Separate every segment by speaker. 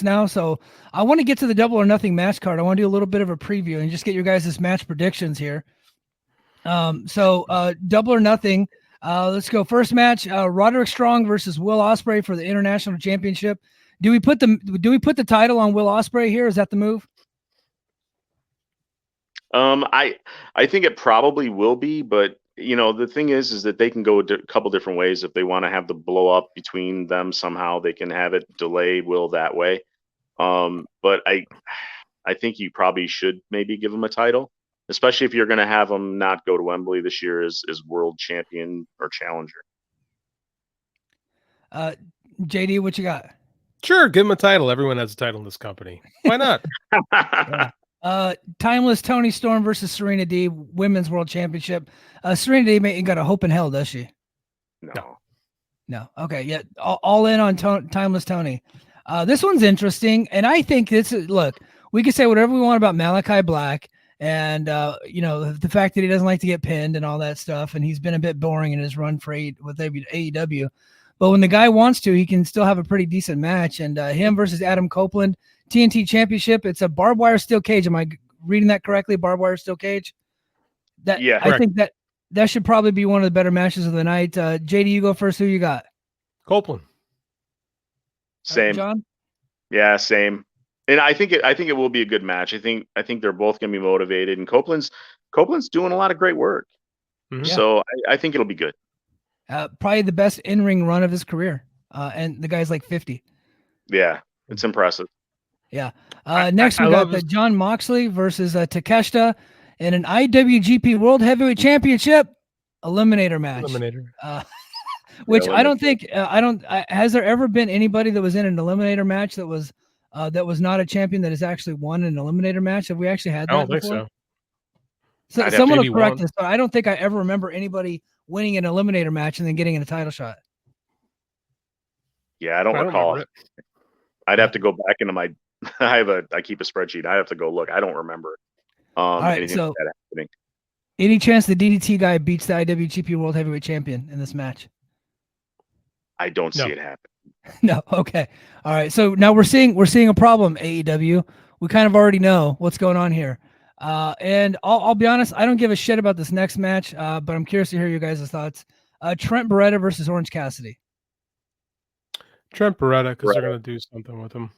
Speaker 1: now, so I want to get to the Double or Nothing match card. I want to do a little bit of a preview and just get your guys' match predictions here. Double or Nothing. Let's go. First match: Roderick Strong versus Will Ospreay for the International Championship. Do we put the title on Will Ospreay here? Is that the move?
Speaker 2: I think it probably will be, but the thing is that they can go a couple different ways. If they want to have the blow up between them somehow, they can have it delay Will that way. But I think you probably should maybe give him a title, especially if you're going to have him not go to Wembley this year as world champion or challenger.
Speaker 1: JD, what you got?
Speaker 3: Sure, give him a title. Everyone has a title in this company. Why not?
Speaker 1: Timeless Toni Storm versus Serena Deeb, Women's World Championship. Serena Deeb ain't got a hope in hell, does she? No. Okay, yeah, all in on Timeless Toni. This one's interesting, and I think look, we can say whatever we want about Malachi Black, and the fact that he doesn't like to get pinned and all that stuff, and he's been a bit boring in his run with AEW. But when the guy wants to, he can still have a pretty decent match. And him versus Adam Copeland, TNT Championship. It's a barbed wire steel cage. Am I reading that correctly? Barbed wire steel cage.
Speaker 2: Yeah,
Speaker 1: I think that should probably be one of the better matches of the night. JD, you go first. Who you got?
Speaker 3: Copeland.
Speaker 2: Same.
Speaker 1: John.
Speaker 2: Yeah, same. And I think it will be a good match. I think they're both going to be motivated, and Copeland's doing a lot of great work. Mm-hmm. So I think it'll be good.
Speaker 1: Probably the best in-ring run of his career. And the guy's like 50.
Speaker 2: Yeah, it's impressive.
Speaker 1: Yeah. Next, we got the Jon Moxley versus Takeshita in an IWGP World Heavyweight Championship Eliminator match. Which I don't think has there ever been anybody that was in an Eliminator match that was not a champion that has actually won an Eliminator match? Have we actually had that?
Speaker 3: I don't think so.
Speaker 1: So someone will correct this, but I don't think I ever remember anybody winning an Eliminator match and then getting in a title shot.
Speaker 2: Yeah, I don't recall it. I'd have to go back into my. I keep a spreadsheet. I have to go look. I don't remember.
Speaker 1: All right, so like that happening. Any chance the DDT guy beats the IWGP World Heavyweight Champion in this match?
Speaker 2: I don't see it happen.
Speaker 1: No. Okay. All right. So now we're seeing a problem. AEW. We kind of already know what's going on here. And I'll be honest, I don't give a shit about this next match, but I'm curious to hear you guys' thoughts. Trent Beretta versus Orange Cassidy.
Speaker 3: Trent Beretta, because they're going to do something with him.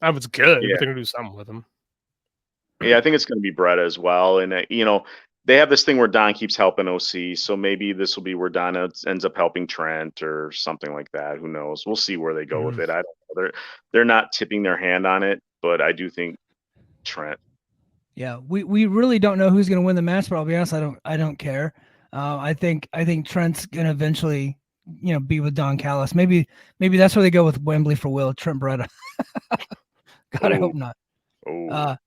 Speaker 3: That was good. Yeah. But they're going to do something with him.
Speaker 2: Yeah, I think it's going to be Beretta as well. And, they have this thing where Don keeps helping OC, so maybe this will be where Don ends up helping Trent or something like that. Who knows? We'll see where they go with it. I don't know. They're not tipping their hand on it, but I do think Trent.
Speaker 1: Yeah, we really don't know who's going to win the match, but I'll be honest, I don't care. I think Trent's going to eventually, be with Don Callis. Maybe that's where they go with Wembley for Will, Trent Beretta. God, I hope not.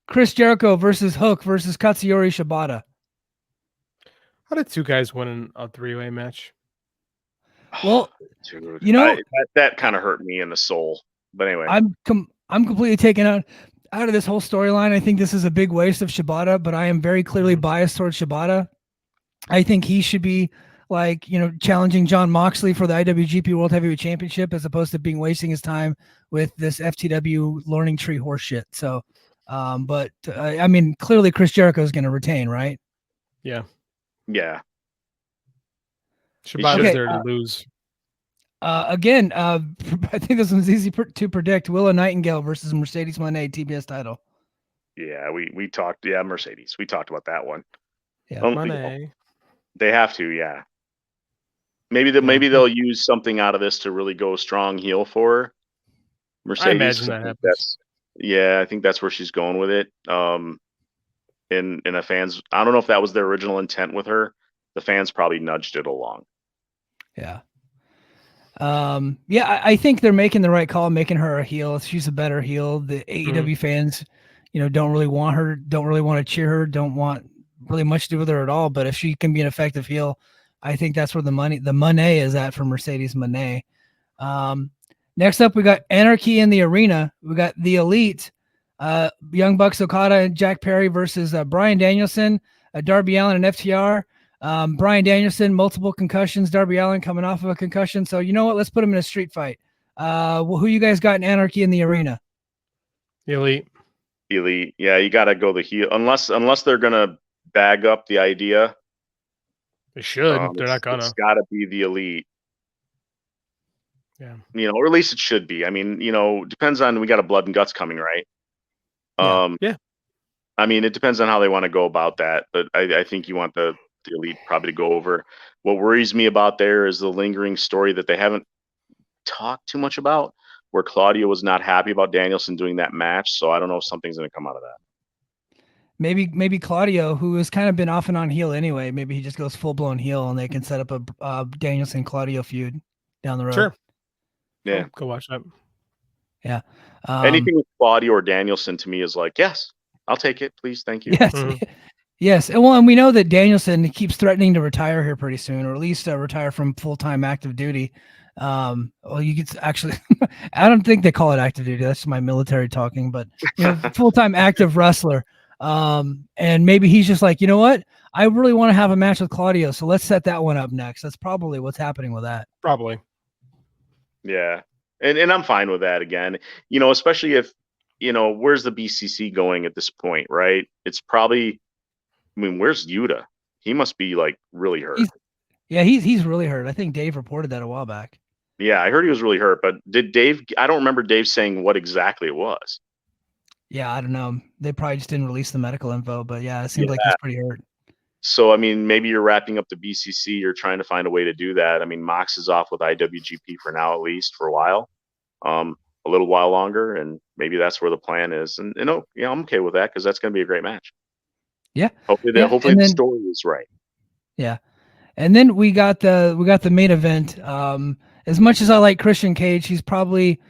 Speaker 1: Chris Jericho versus Hook versus Katsuyori Shibata.
Speaker 3: How did two guys win a three-way match?
Speaker 1: Well,
Speaker 2: dude, that kind of hurt me in the soul. But anyway,
Speaker 1: I'm completely taken out of this whole storyline. I think this is a big waste of Shibata, but I am very clearly biased towards Shibata. I think he should be challenging Jon Moxley for the IWGP World Heavyweight Championship as opposed to wasting his time with this FTW learning tree horse shit. So, but clearly Chris Jericho is going to retain, right?
Speaker 3: Yeah.
Speaker 2: Yeah.
Speaker 3: Shibata's there to lose.
Speaker 1: Again, I think this one's easy to predict. Willow Nightingale versus Mercedes Moné TBS title.
Speaker 2: Yeah, we talked. Yeah, Mercedes. We talked about that one.
Speaker 1: Yeah,
Speaker 3: Moné.
Speaker 2: They have to. Yeah. Maybe they'll use something out of this to really go strong heel for her. Mercedes.
Speaker 3: I imagine that happens.
Speaker 2: I think that's where she's going with it. In the fans, I don't know if that was their original intent with her. The fans probably nudged it along.
Speaker 1: Yeah. I think they're making the right call, making her a heel. She's a better heel. The AEW fans, don't really want her, don't really want to cheer her, don't want really much to do with her at all. But if she can be an effective heel, I think that's where the money is at for Mercedes Moné. Next up, we got Anarchy in the Arena. We got the Elite, Young Bucks Okada and Jack Perry versus Bryan Danielson, Darby Allin and FTR. Bryan Danielson, multiple concussions. Darby Allin coming off of a concussion. So you know what? Let's put him in a street fight. Who you guys got in Anarchy in the Arena?
Speaker 3: Elite.
Speaker 2: Yeah, you got to go the heel unless they're gonna bag up the idea.
Speaker 3: They should. They're not gonna.
Speaker 2: It's got to be the Elite.
Speaker 3: Yeah.
Speaker 2: Or at least it should be. I mean, depends on, we got a Blood and Guts coming, right?
Speaker 3: Yeah.
Speaker 2: I mean, it depends on how they want to go about that, but I think you want the Elite probably to go over. What worries me about there is the lingering story that they haven't talked too much about, where Claudio was not happy about Danielson doing that match. So I don't know if something's going to come out of that.
Speaker 1: Maybe Claudio, who has kind of been off and on heel anyway, maybe he just goes full blown heel and they can set up a Danielson Claudio feud down the road.
Speaker 3: Sure.
Speaker 2: Yeah.
Speaker 3: Go watch that.
Speaker 1: Yeah.
Speaker 2: Anything with Claudio or Danielson to me is like, yes, I'll take it, please, thank you.
Speaker 1: Yes. Yes. And we know that Danielson keeps threatening to retire here pretty soon, or at least retire from full-time active duty. Well, you could actually, I don't think they call it active duty. That's my military talking, but full-time active wrestler. And maybe he's just like, you know what? I really want to have a match with Claudio, so let's set that one up next. That's probably what's happening with that.
Speaker 3: Probably.
Speaker 2: Yeah. And I'm fine with that again, especially if, where's the BCC going at this point, right? It's probably, where's Yuta? He must be like really hurt.
Speaker 1: He's really hurt. I think Dave reported that a while back.
Speaker 2: Yeah, I heard he was really hurt, but I don't remember Dave saying what exactly it was.
Speaker 1: Yeah, I don't know. They probably just didn't release the medical info, but yeah, it seems like he's pretty hurt.
Speaker 2: So, maybe you're wrapping up the BCC. You're trying to find a way to do that. Mox is off with IWGP for now, at least for a while, a little while longer, and maybe that's where the plan is. And I'm okay with that because that's going to be a great match.
Speaker 1: Yeah.
Speaker 2: Hopefully the story is right.
Speaker 1: Yeah. And then we got the main event. As much as I like Christian Cage, he's probably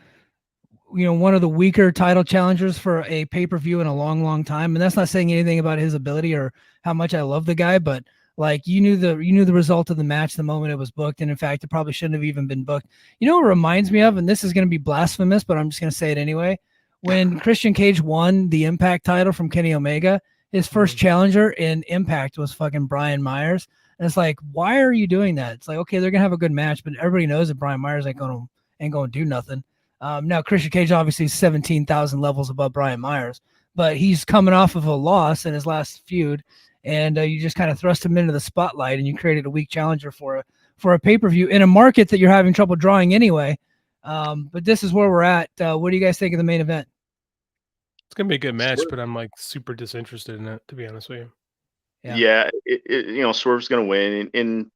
Speaker 1: one of the weaker title challengers for a pay-per-view in a long, long time. And that's not saying anything about his ability or how much I love the guy, but like you knew the result of the match the moment it was booked. And in fact, it probably shouldn't have even been booked. You know what it reminds me of, and this is going to be blasphemous, but I'm just going to say it anyway. When Christian Cage won the Impact title from Kenny Omega, his first challenger in Impact was fucking Brian Myers. And it's like, why are you doing that? It's like, okay, they're going to have a good match, but everybody knows that Brian Myers ain't going to do nothing. Now, Christian Cage obviously is 17,000 levels above Brian Myers, but he's coming off of a loss in his last feud, and you just kind of thrust him into the spotlight, and you created a weak challenger for a pay-per-view in a market that you're having trouble drawing anyway. But this is where we're at. What do you guys think of the main event?
Speaker 3: It's going to be a good match, but I'm like super disinterested in it, to be honest with you.
Speaker 2: Yeah, Swerve's going to win,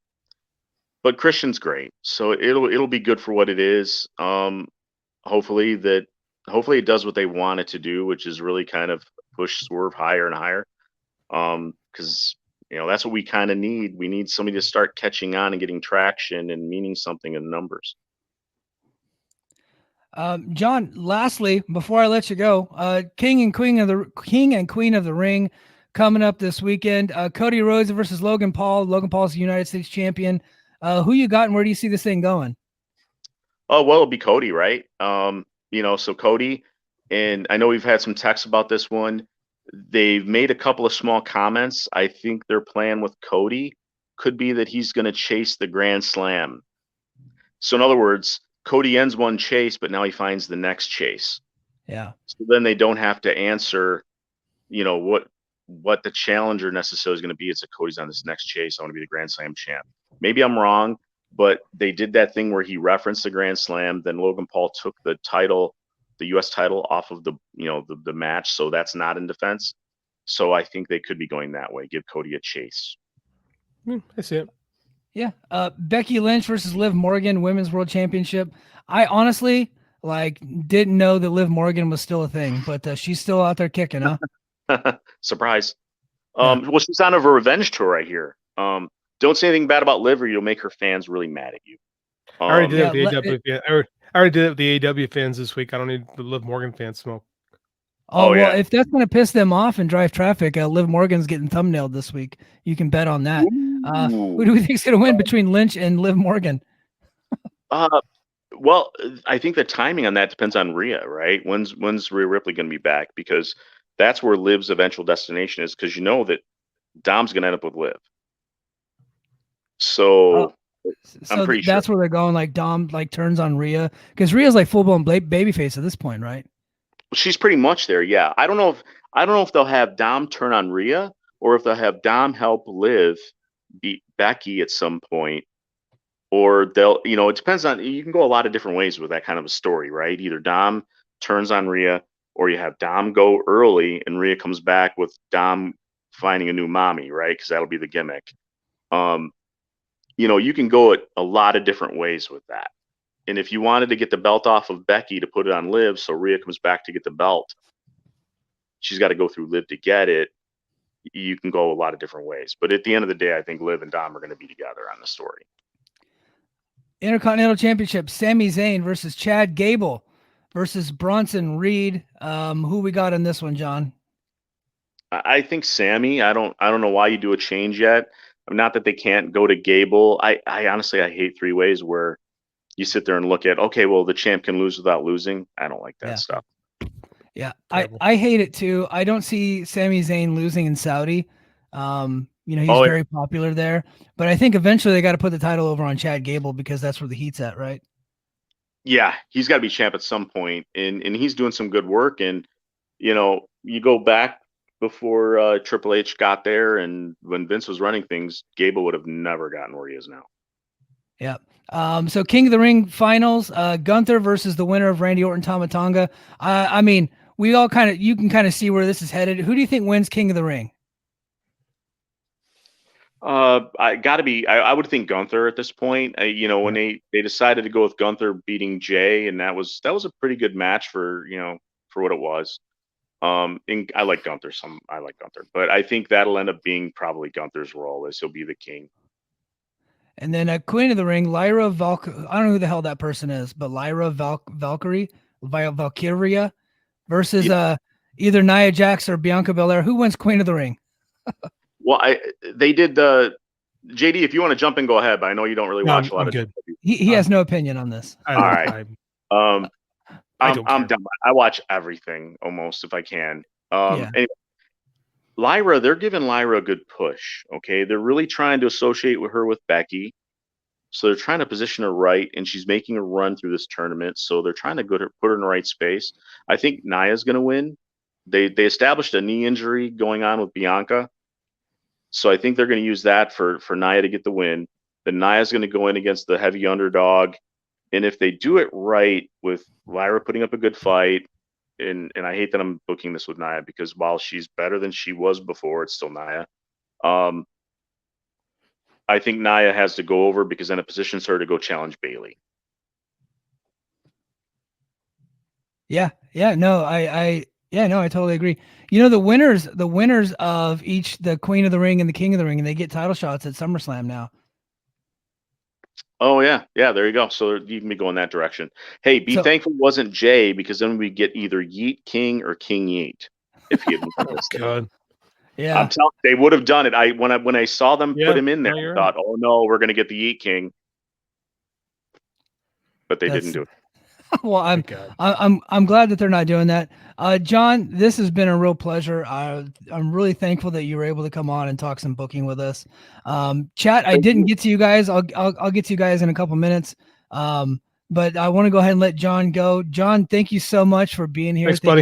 Speaker 2: but Christian's great, so it'll be good for what it is. Hopefully it does what they want it to do, which is really kind of push Swerve higher and higher. Because that's what we kind of need. We need somebody to start catching on and getting traction and meaning something in numbers.
Speaker 1: John, lastly, before I let you go, King and Queen of the Ring coming up this weekend. Cody Rhodes versus Logan Paul. Logan Paul's the United States champion. Who you got and where do you see this thing going?
Speaker 2: Oh, well, it'll be Cody, right? So Cody, and I know we've had some texts about this one. They've made a couple of small comments. I think their plan with Cody could be that he's going to chase the Grand Slam. So in other words, Cody ends one chase, but now he finds the next chase.
Speaker 1: Yeah.
Speaker 2: So then they don't have to answer, what the challenger necessarily is going to be. It's that Cody's on this next chase. I want to be the Grand Slam champ. Maybe I'm wrong, but they did that thing where he referenced the Grand Slam. Then Logan Paul took the title, the U.S. title, off of the match. So that's not in defense. So I think they could be going that way. Give Cody a chase.
Speaker 3: I see it.
Speaker 1: Yeah. Becky Lynch versus Liv Morgan, Women's World Championship. I honestly didn't know that Liv Morgan was still a thing, but she's still out there kicking, huh?
Speaker 2: Surprise. Well, she's on a revenge tour right here. Don't say anything bad about Liv or you'll make her fans really mad at you.
Speaker 3: I already did it with the AW fans this week. I don't need the Liv Morgan fans smoke.
Speaker 1: Well, if that's going to piss them off and drive traffic, Liv Morgan's getting thumbnailed this week. You can bet on that. Who do we think is going to win between Lynch and Liv Morgan?
Speaker 2: Well, I think the timing on that depends on Rhea, right? When's Rhea Ripley going to be back? Because that's where Liv's eventual destination is. Because that Dom's going to end up with Liv. So
Speaker 1: So
Speaker 2: pretty
Speaker 1: that's
Speaker 2: sure.
Speaker 1: where they're going. Like Dom like turns on Rhea because Rhea's like full blown babyface at this point, right?
Speaker 2: She's pretty much there. Yeah. I don't know if they'll have Dom turn on Rhea or if they'll have Dom help Liv beat Becky at some point, or they'll, it depends on, you can go a lot of different ways with that kind of a story, right? Either Dom turns on Rhea or you have Dom go early and Rhea comes back with Dom finding a new mommy, right? Because that'll be the gimmick. You can go a lot of different ways with that. And if you wanted to get the belt off of Becky to put it on Liv, so Rhea comes back to get the belt, she's got to go through Liv to get it. You can go a lot of different ways. But at the end of the day, I think Liv and Dom are going to be together on the story.
Speaker 1: Intercontinental Championship, Sami Zayn versus Chad Gable versus Bronson Reed. Who we got in this one, John?
Speaker 2: I think Sami. I don't know why you do a change yet. Not that they can't go to Gable. I honestly hate three ways where you sit there and look at, okay, well, the champ can lose without losing. I don't like that stuff.
Speaker 1: Yeah, I hate it too. I don't see Sami Zayn losing in Saudi. He's very popular there. But I think eventually they got to put the title over on Chad Gable because that's where the heat's at, right?
Speaker 2: Yeah, he's got to be champ at some point, and he's doing some good work. And you go back before Triple H got there, and when Vince was running things, Gable would have never gotten where he is now.
Speaker 1: Yeah. So King of the Ring finals, Gunther versus the winner of Randy Orton Tama Tonga. I mean, you can kind of see where this is headed. Who do you think wins King of the Ring?
Speaker 2: I would think Gunther at this point. When they decided to go with Gunther beating Jay, and that was a pretty good match for what it was. And I like Gunther. But I think that'll end up being probably Gunther's role, as he'll be the king.
Speaker 1: And then Queen of the Ring, Lyra Valkyria. I don't know who the hell that person is, but Lyra Valkyria versus either Nia Jax or Bianca Belair. Who wins Queen of the Ring?
Speaker 2: Well, they did the JD. If you want to jump in, go ahead. But I know you don't really watch a lot of.
Speaker 1: Good. He has no opinion on this.
Speaker 2: All right. I'm done. I watch everything almost if I can. Anyway, Lyra, they're giving Lyra a good push. Okay, they're really trying to associate her with Becky, so they're trying to position her right, and she's making a run through this tournament. So they're trying to put her in the right space. I think Nia's going to win. They established a knee injury going on with Bianca, so I think they're going to use that for Nia to get the win. Then Nia's going to go in against the heavy underdog, and if they do it right with Lyra putting up a good fight. And I hate that I'm booking this with Nia because while she's better than she was before, it's still Nia. I think Nia has to go over because then it positions her to go challenge Bayley.
Speaker 1: I totally agree. The winners of each, the Queen of the Ring and the King of the Ring, and they get title shots at SummerSlam now.
Speaker 2: Oh yeah, there you go. So you can be going that direction. Hey, thankful it wasn't Jay, because then we get either Yeet King or King Yeet. If he had done this,
Speaker 3: God,
Speaker 2: yeah, I'm telling you, they would have done it. When I saw them put him in there, I thought, oh no, we're gonna get the Yeet King, but they didn't do it.
Speaker 1: Well, I'm glad that they're not doing that. John, this has been a real pleasure. I'm really thankful that you were able to come on and talk some booking with us. Chat, I didn't get to you guys. I'll get to you guys in a couple minutes. But I want to go ahead and let John go. John, thank you so much for being here.
Speaker 3: Thanks, buddy.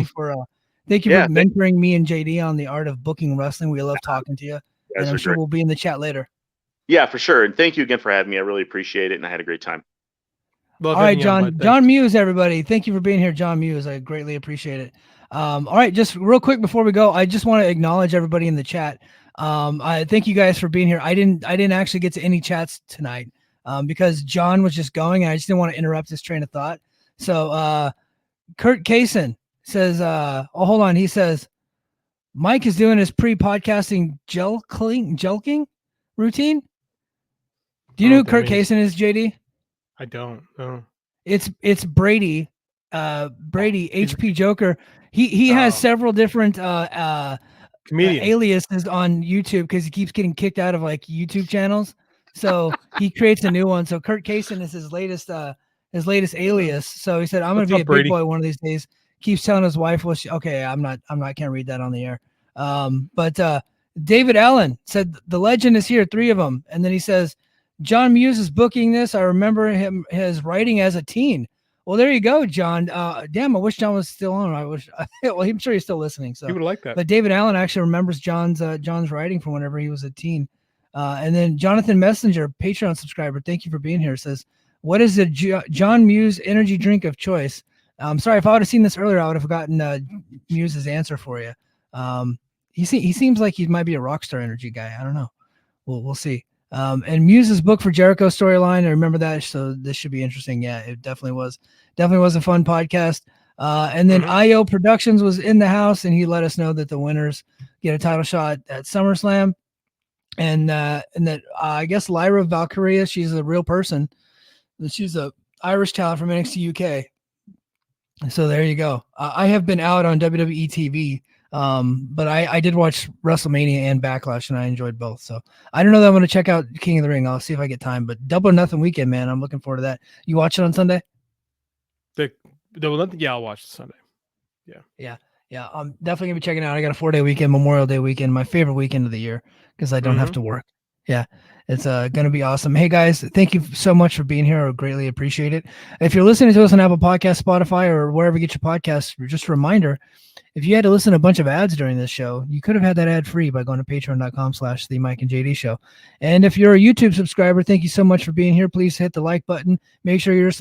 Speaker 1: Thank you for mentoring me and JD on the art of booking wrestling. We love talking to you. And I'm sure we'll be in the chat later.
Speaker 2: Yeah, for sure. And thank you again for having me. I really appreciate it, and I had a great time.
Speaker 1: All right, John. John Muse, everybody. Thank you for being here, John Muse. I greatly appreciate it. All right, just real quick before we go, I just want to acknowledge everybody in the chat. I thank you guys for being here. I didn't actually get to any chats tonight because John was just going, and I just didn't want to interrupt his train of thought. So Kurt Kaysen says, hold on. He says, Mike is doing his pre-podcasting jelking routine. Do you know who Kurt Kaysen is, JD?
Speaker 3: I don't know.
Speaker 1: It's Brady. Brady, HP Joker. He has several different aliases on YouTube because he keeps getting kicked out of like YouTube channels. So he creates a new one. So Kurt Kaysen is his latest alias. So he said, I'm gonna be a big boy one of these days. Keeps telling his wife, well, can't read that on the air. But David Allen said the legend is here, 3 of them. And then he says, John Muse is booking this. I remember his writing as a teen. Well, there you go, John. Damn, I wish John was still on. Well, I'm sure he's still listening. So
Speaker 3: he would like that.
Speaker 1: But David Allen actually remembers John's writing from whenever he was a teen. And then Jonathan Messenger, Patreon subscriber, thank you for being here, says, what is the John Muse energy drink of choice? I'm sorry, if I would have seen this earlier, I would have gotten Muse's answer for you. He seems like he might be a Rockstar Energy guy. I don't know. We'll see. And Muse's book for Jericho storyline, I remember that, so this should be interesting. Yeah, it definitely was a fun podcast. And then IO Productions was in the house, and he let us know that the winners get a title shot at SummerSlam. And that I guess Lyra Valkyria, she's a real person. She's a Irish talent from NXT UK. So there you go. I have been out on WWE TV, but I did watch WrestleMania and Backlash, and I enjoyed both. So I don't know that I'm going to check out King of the Ring. I'll see if I get time. But Double or Nothing weekend, man, I'm looking forward to that. You watch it on Sunday?
Speaker 3: Yeah, I'll watch it Sunday.
Speaker 1: Yeah. I'm definitely going to be checking it out. I got a 4-day weekend, Memorial Day weekend, my favorite weekend of the year because I don't have to work. Yeah. It's going to be awesome. Hey, guys, thank you so much for being here. I greatly appreciate it. If you're listening to us on Apple Podcasts, Spotify, or wherever you get your podcasts, just a reminder, if you had to listen to a bunch of ads during this show, you could have had that ad free by going to patreon.com/The Mike and JD Show. And if you're a YouTube subscriber, thank you so much for being here. Please hit the like button. Make sure you're a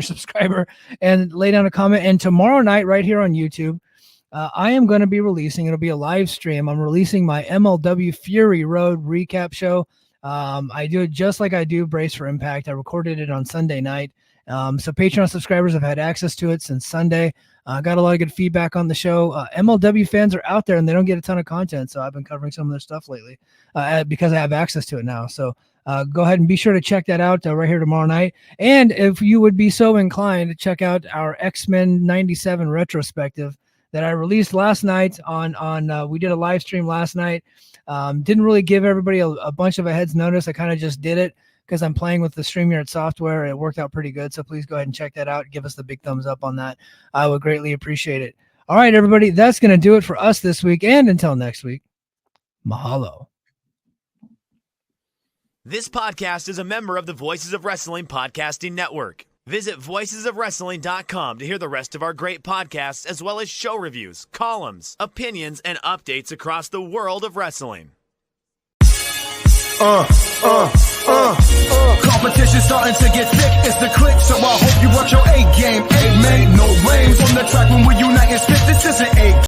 Speaker 1: subscriber and lay down a comment. And tomorrow night, right here on YouTube, I am going to be releasing, it'll be a live stream. I'm releasing my MLW Fury Road recap show. I do it just like I do Brace for Impact. I recorded it on Sunday night. So Patreon subscribers have had access to it since Sunday. Got a lot of good feedback on the show. MLW fans are out there and they don't get a ton of content. So I've been covering some of their stuff lately because I have access to it now. So go ahead and be sure to check that out right here tomorrow night. And if you would be so inclined to check out our X-Men 97 retrospective that I released last night on we did a live stream last night. Didn't really give everybody a bunch of a head's notice. I kind of just did it because I'm playing with the StreamYard software. It worked out pretty good. So please go ahead and check that out. Give us the big thumbs up on that. I would greatly appreciate it. All right, everybody. That's going to do it for us this week. And until next week, mahalo.
Speaker 4: This podcast is a member of the Voices of Wrestling Podcasting Network. Visit voicesofwrestling.com to hear the rest of our great podcasts, as well as show reviews, columns, opinions, and updates across the world of wrestling.
Speaker 5: Competition starting to get thick, it's the click, so I hope you work your A game. A made no rain from the track when we unite and spit. This isn't A